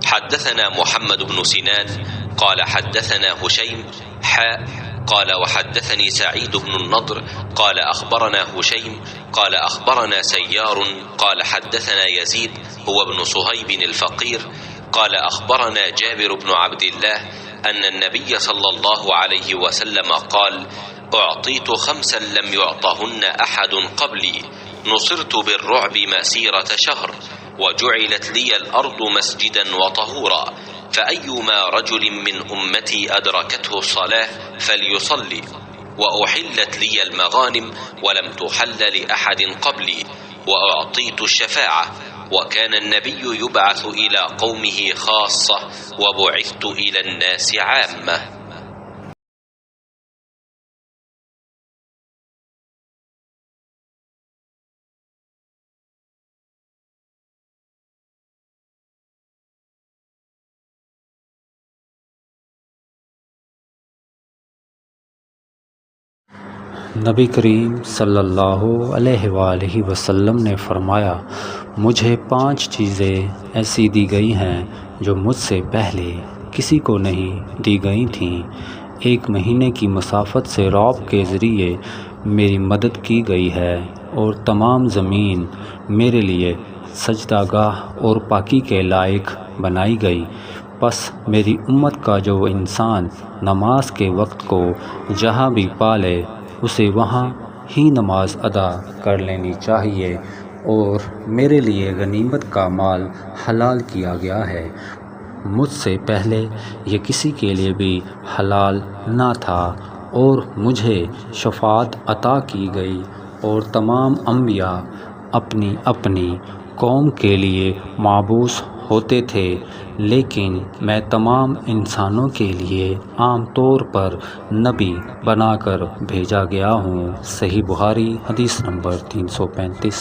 حدثنا محمد بن سنان قال حدثنا هشيم قال وحدثني سعيد بن النضر قال أخبرنا هشيم قال أخبرنا سيار قال حدثنا يزيد هو ابن صهيب الفقير قال أخبرنا جابر بن عبد الله أن النبي صلى الله عليه وسلم قال أعطيت 5 لم يعطهن أحد قبلي نصرت بالرعب مسيرة شهر وجعلت لي الأرض مسجدا وطهورا فأيما رجل من أمتي أدركته الصلاة فليصلي وأحلت لي المغانم ولم تحل لأحد قبلي وأعطيت الشفاعة وكان النبي يبعث إلى قومه خاصة وبعثت إلى الناس عامة. نبی کریم صلی اللہ علیہ وآلہ وسلم نے فرمایا، مجھے 5 چیزیں ایسی دی گئی ہیں جو مجھ سے پہلے کسی کو نہیں دی گئی تھیں۔ 1 مہینے کی مسافت سے رعب کے ذریعے میری مدد کی گئی ہے اور تمام زمین میرے لیے سجدہ گاہ اور پاکی کے لائق بنائی گئی۔ پس میری امت کا جو انسان نماز کے وقت کو جہاں بھی پالے اسے وہاں ہی نماز ادا کر لینی چاہیے، اور میرے لیے غنیمت کا مال حلال کیا گیا ہے۔ مجھ سے پہلے یہ کسی کے لیے بھی حلال نہ تھا، اور مجھے شفاعت عطا کی گئی، اور تمام انبیاء اپنی اپنی قوم کے لیے مبعوث ہوتے تھے، لیکن میں تمام انسانوں کے لیے عام طور پر نبی بنا کر بھیجا گیا ہوں۔ صحیح بخاری حدیث نمبر 335۔